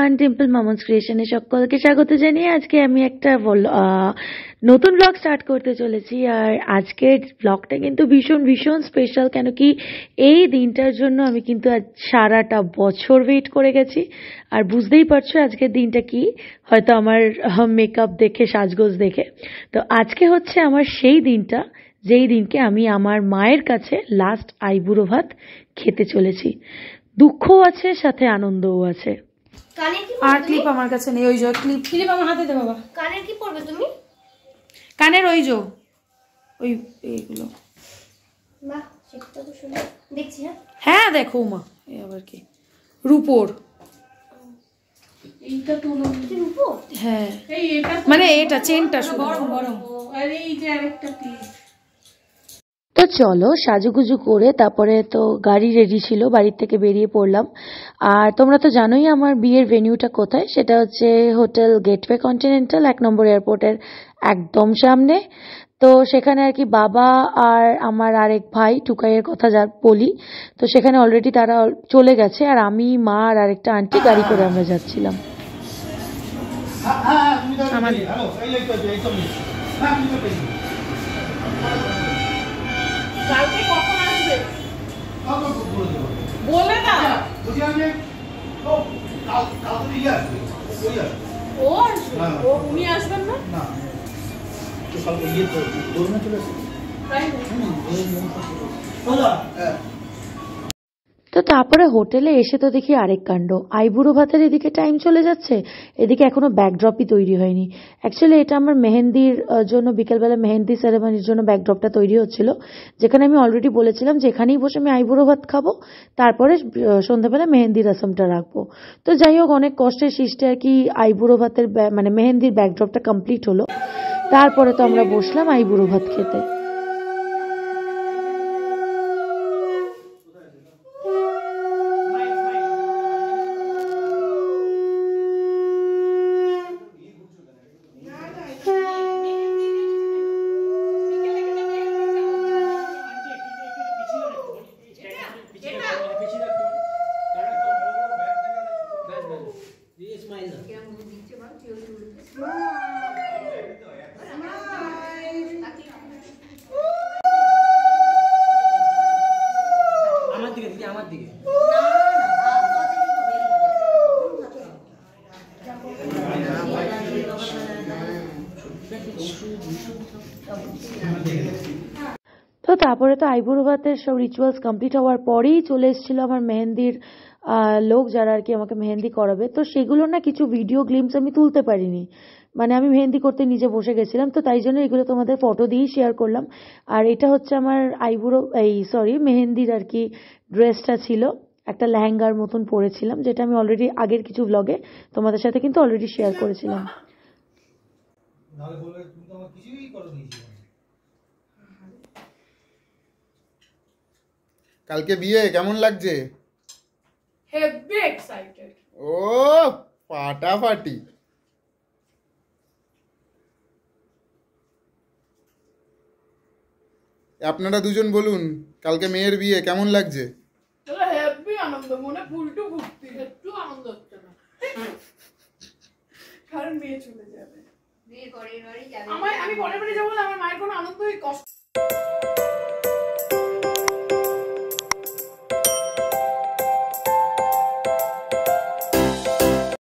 Everyone, temple মামন্স ক্রিয়েশনে সকলকে স্বাগত জানিয়ে আজকে আমি একটা নতুন ব্লগ স্টার্ট করতে চলেছি। আর আজকের ব্লগটা কিন্তু ভীষণ ভীষণ স্পেশাল, কেন কি এই দিনটার জন্য আমি কিন্তু আজ সারাটা বছর ওয়েট করে গেছি। আর বুঝতেই পারছো আজকের দিনটা কি, হয়তো আমার মেকআপ দেখে, সাজগোজ দেখে। তো আজকে হচ্ছে আমার সেই দিনটা যেই দিনকে আমি আমার মায়ের কাছে লাস্ট আইবুড়ো ভাত খেতে চলেছি। দুঃখও আছে, সাথে আনন্দও আছে। আর ক্লিপ আমার কাছে নেই, ওই যে ক্লিপ আমার হাতে দে বাবা। কানের কি পরবে তুমি? কানের ওই যে ওই এইগুলো। বাহ, সেটা তো সুন্দর দেখছি। হ্যাঁ দেখো মা, এই আবার কি রূপোর। এইটা তো রূপোর। হ্যাঁ মানে এটা চেনটা শুধু গরম গরম। আর এই যে আরেকটা পিস। তো চলো সাজুগুজু করে তারপরে তো গাড়ি রেডি ছিল, বাড়ির থেকে বেরিয়ে পড়লাম। আর তোমরা তো জানোই আমার বিয়ের ভেন্যুটা কোথায়, সেটা হচ্ছে হোটেল গেটওয়ে কন্টিনেন্টাল, 1 নম্বর এয়ারপোর্টের একদম সামনে। তো সেখানে আর কি বাবা আর আমার আরেক ভাই টুকাইয়ের কথা যা বলি, তো সেখানে অলরেডি তারা চলে গেছে। আর আমি, মা আর আরেকটা আন্টি গাড়ি করে আমরা যাচ্ছিলাম। কালকে কখন আসবে বলে না, ও আসবে, ও উনি আসবেন না, তো তারপরে হোটেলে এসে তো দেখি আরেক কাণ্ড, আইবুড়ো ভাতের এদিকে টাইম চলে যাচ্ছে, এদিকে এখনো ব্যাকড্রপই তৈরি হয়নি। অ্যাকচুয়ালি এটা আমার মেহেন্দির জন্য, বিকেলবেলা মেহেন্দি সেরেমনির জন্য ব্যাকড্রপটা তৈরি হচ্ছিল, যেখানে আমি অলরেডি বলেছিলাম যে এখানেই বসে আমি আইবুড়ো ভাত খাবো, তারপরে সন্ধ্যাবেলা মেহেন্দি রসমটা রাখবো। তো যাই হোক, অনেক কষ্টের সৃষ্টি আর কি আইবুড়ো ভাতের মানে মেহেন্দির ব্যাকড্রপটা কমপ্লিট হলো। তারপরে তো আমরা বসলাম আইবুড়ো ভাত খেতে। তো তারপরে তো আইবুড়ো ভাতের সব রিচুয়ালস কমপ্লিট হওয়ার পরেই চলে এসেছিল আমার মেহেন্দির লোক, যারা আর কি আমাকে মেহেন্দি করাবে। তো সেগুলো না কিছু ভিডিও গ্লিমস আমি তুলতে পারিনি, মানে আমি মেহেন্দি করতে নিজে বসে গেছিলাম, তো তাই জন্য এগুলো তোমাদের ফটো দিয়েই শেয়ার করলাম। আর এটা হচ্ছে আমার আইবুড়ো মেহেন্দির আর কি ড্রেসটা ছিল, একটা লেহেঙ্গার মতন পরেছিলাম, যেটা আমি অলরেডি আগের কিছু ব্লগে তোমাদের সাথে কিন্তু অলরেডি শেয়ার করেছিলাম। কালকে বিয়ে কেমন লাগছে? Heavy excited. ও ফাটাফাটি। আপনারা দুজন বলুন, কালকে মেয়ের বিয়ে কেমন লাগছে? হেভি আনন্দ, মনে ফুলটু ফুটতি, একটু আনন্দ হচ্ছে না, কারণ বিয়ে চলে যাবে, বিয়ে পরের বাড়ি যাবে। আমি পরের বাড়ি যাবো, আমার মায়ের কোনো আনন্দই কষ্ট